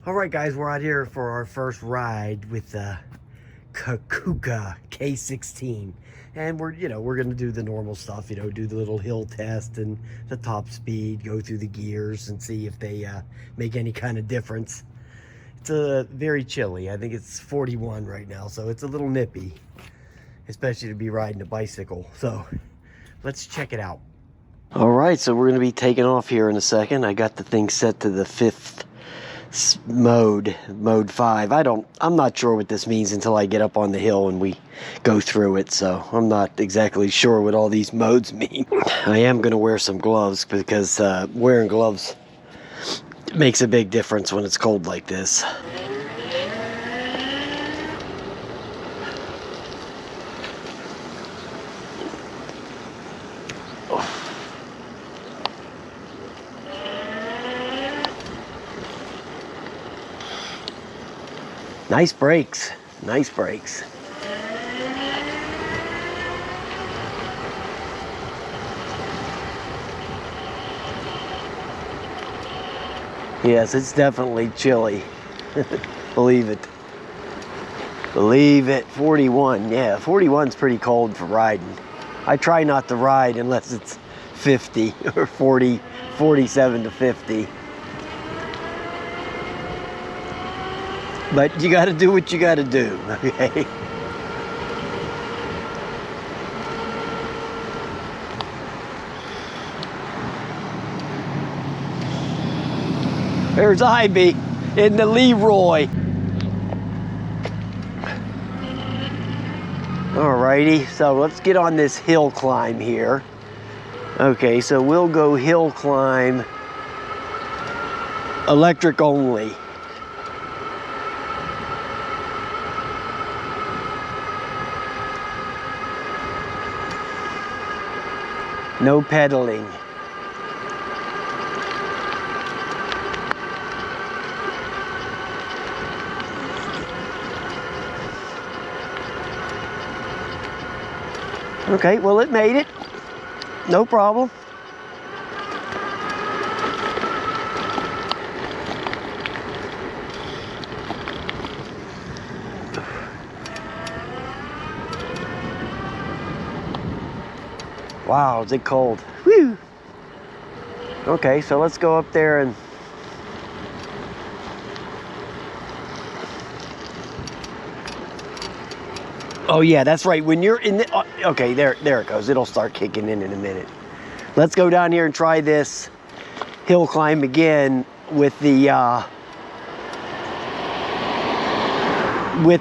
All right, guys, we're out here for our first ride with the KAKUKA K16, and we're gonna do the normal stuff, do the little hill test and the top speed, go through the gears and see if they make any kind of difference. It's very chilly. I think it's 41 right now, so it's a little nippy, especially to be riding a bicycle. So let's check it out. All right, so we're gonna be taking off here in a second. I got the thing set to the 5th mode 5. I'm not sure what this means until I get up on the hill and we go through it, so I'm not exactly sure what all these modes mean. I am going to wear some gloves because wearing gloves makes a big difference when it's cold like this. Nice brakes, nice brakes. Yes, it's definitely chilly. Believe it. Believe it. 41, yeah, 41's pretty cold for riding. I try not to ride unless it's 50 or 40, 47 to 50. But you got to do what you got to do, okay? There's Ivy in the Leroy. Alrighty, so let's get on this hill climb here. Okay, so we'll go hill climb, electric only. No pedaling. Okay, well, it made it. No problem. Wow, is it cold? Whew. Okay, so let's go up there and oh yeah, that's right. When you're in the okay, there it goes. It'll start kicking in a minute. Let's go down here and try this hill climb again with the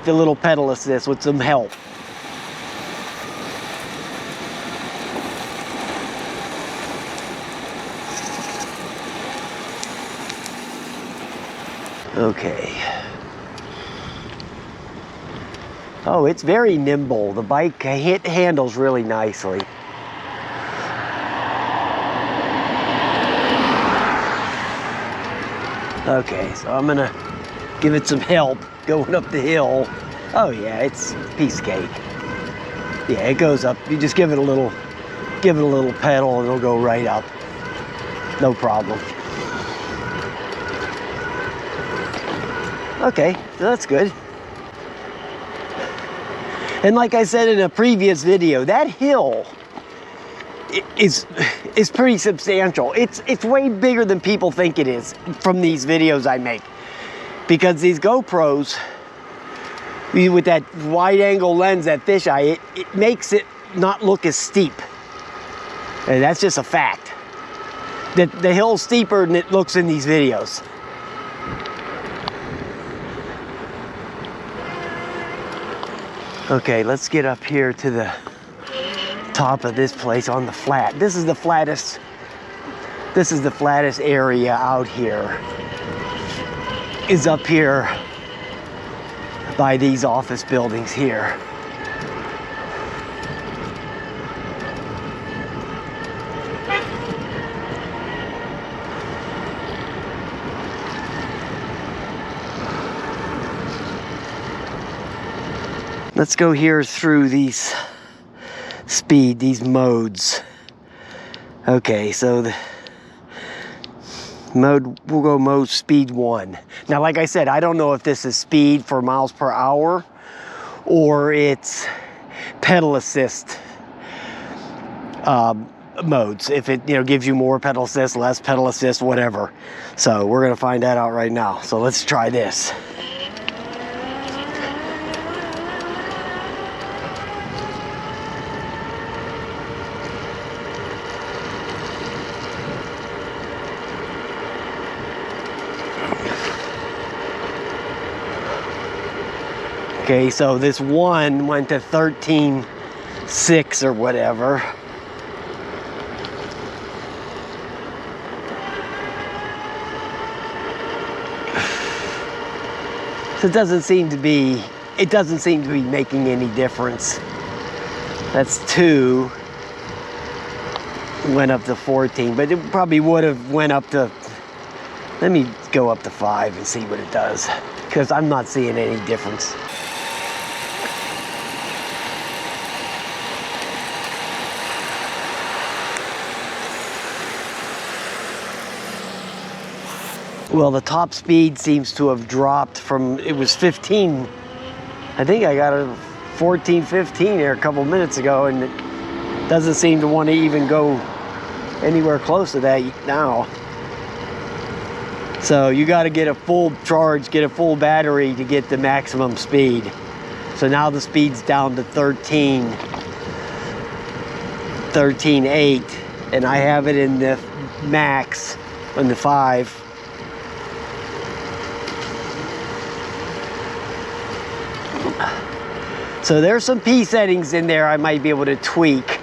little pedal assist with some help. Okay. Oh, it's very nimble. The bike handles really nicely. Okay, so I'm gonna give it some help going up the hill. Oh yeah, it's piece of cake. Yeah, it goes up. You just give it a little pedal and it'll go right up. No problem. Okay, so that's good. And like I said in a previous video, that hill is pretty substantial. It's way bigger than people think it is from these videos I make. Because these GoPros, with that wide angle lens, that fisheye, it makes it not look as steep. And that's just a fact. The hill's steeper than it looks in these videos. Okay, let's get up here to the top of this place on the flat. This is the flattest area out here. Is up here by these office buildings here. Let's go here through these modes. Okay, so We'll go mode speed 1. Now, like I said, I don't know if this is speed for miles per hour or it's pedal assist modes. If it, gives you more pedal assist, less pedal assist, whatever. So we're gonna find that out right now. So let's try this. Okay, so this one went to 13.6 or whatever. So it doesn't seem to be making any difference. That's 2. Went up to 14, but it probably would have went up to, let me go up to 5 and see what it does, because I'm not seeing any difference. Well, the top speed seems to have dropped from, it was 15. I think I got a 14, 15 here a couple minutes ago, and it doesn't seem to want to even go anywhere close to that now. So you got to get a full charge, get a full battery to get the maximum speed. So now the speed's down to 13.8, and I have it in the max on the 5. So there's some P settings in there I might be able to tweak,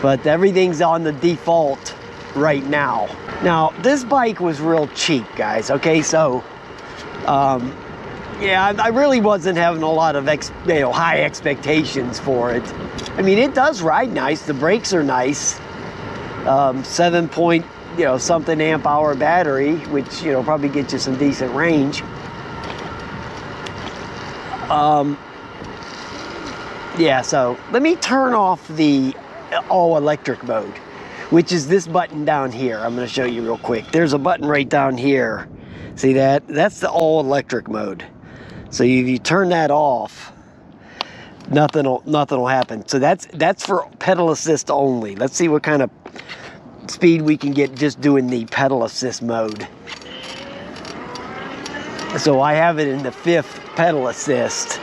but everything's on the default right now. Now, this bike was real cheap, guys. Okay, so yeah, I really wasn't having a lot of high expectations for it. I mean, it does ride nice. The brakes are nice. 7 point, something amp hour battery, which probably gets you some decent range. Yeah, so let me turn off the all electric mode, which is this button down here. I'm going to show you real quick. There's a button right down here. See that? That's the all electric mode. So if you turn that off, nothing will happen. So that's for pedal assist only. Let's see what kind of speed we can get just doing the pedal assist mode. So I have it in the 5th pedal assist.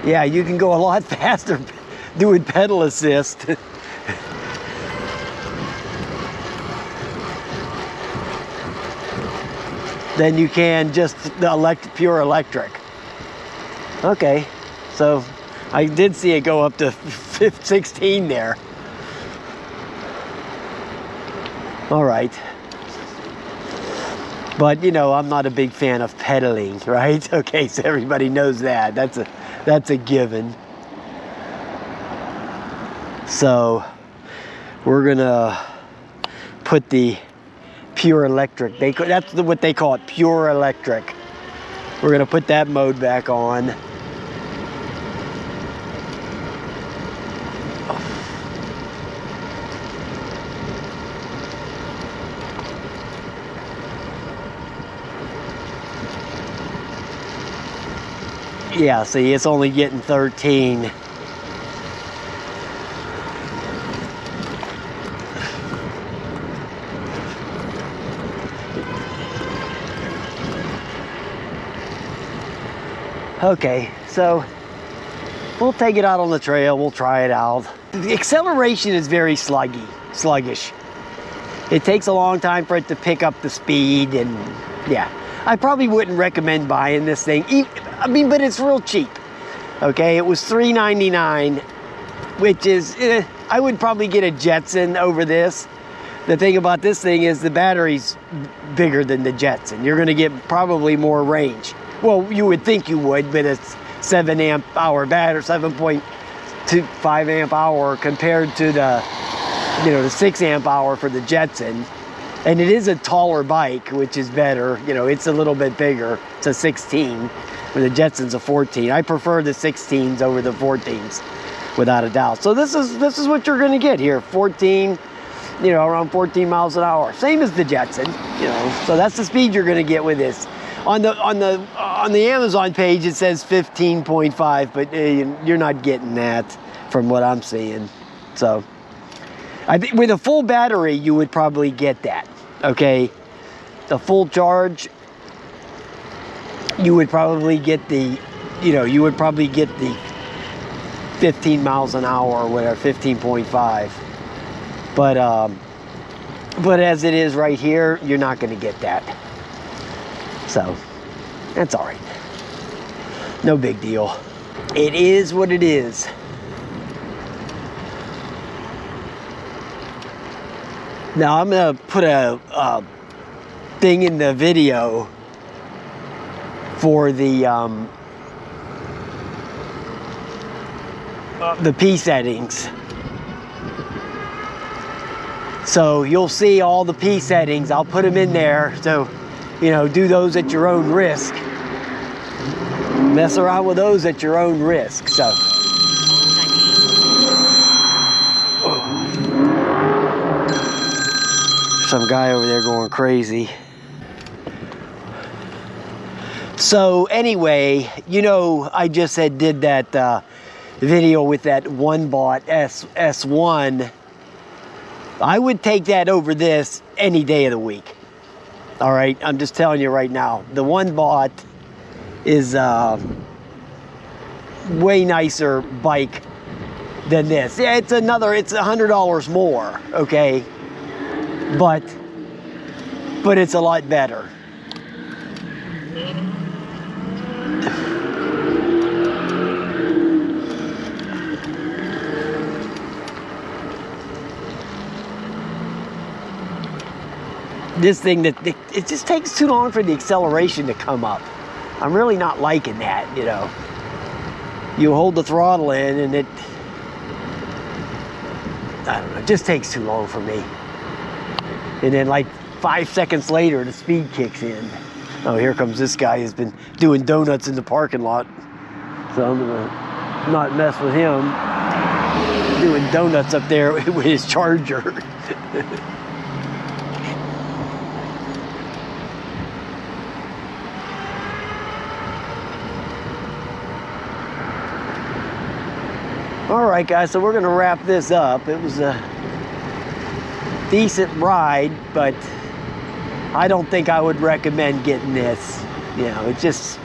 Yeah, you can go a lot faster doing pedal assist. Than you can just the pure electric. Okay, so I did see it go up to 16 there. All right. But I'm not a big fan of pedaling, right? Okay, so everybody knows that. That's a given. So we're gonna put the pure electric. That's what they call it, pure electric. We're gonna put that mode back on. Yeah, see, it's only getting 13. Okay, so we'll take it out on the trail, we'll try it out. The acceleration is very sluggish. It takes a long time for it to pick up the speed, and yeah. I probably wouldn't recommend buying this thing. I mean, but it's real cheap. Okay, it was $3.99, which is, I would probably get a Jetson over this. The thing about this thing is the battery's bigger than the Jetson. You're gonna get probably more range. Well, you would think you would, but it's 7 amp hour battery, 7.25 amp hour compared to the, the 6 amp hour for the Jetson. And it is a taller bike, which is better. It's a little bit bigger. It's a 16. Or the Jetson's a 14. I prefer the 16s over the 14s, without a doubt. So this is what you're going to get here. 14, you know, around 14 miles an hour. Same as the Jetson, you know. So that's the speed you're going to get with this. On the Amazon page it says 15.5, but you're not getting that from what I'm seeing. So I think with a full battery you would probably get that. Okay, the full charge, you would probably get the, you know, you would probably get the 15 miles an hour or whatever, 15.5. But as it is right here, you're not going to get that. So that's all right. No big deal. It is what it is. Now I'm going to put a thing in the video for the P settings. So you'll see all the P settings. I'll put them in there. So, you know, do those at your own risk. Mess around with those at your own risk. So. Some guy over there going crazy. So anyway, you know, I just did that video with that OneBot S1. I would take that over this any day of the week. All right, I'm just telling you right now. The OneBot is way nicer bike than this. Yeah, it's $100 more, okay? But it's a lot better. This thing, it just takes too long for the acceleration to come up. I'm really not liking that, you know. You hold the throttle in and I don't know, it just takes too long for me. And then like 5 seconds later, the speed kicks in. Oh, here comes this guy who's been doing donuts in the parking lot. So I'm gonna not mess with him. Doing donuts up there with his charger. All right, guys, so we're gonna wrap this up. It was a decent ride, but I don't think I would recommend getting this. You know, it's just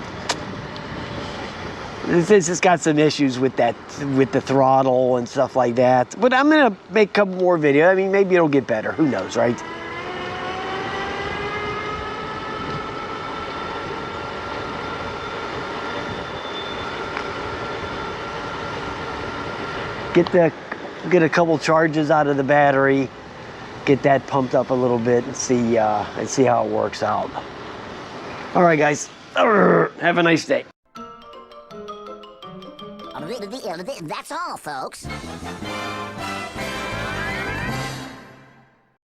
got some issues with that, with the throttle and stuff like that. But I'm gonna make a couple more videos. I mean, maybe it'll get better. Who knows, right? Get a couple charges out of the battery, get that pumped up a little bit, and see how it works out. All right, guys, have a nice day. That's all, folks.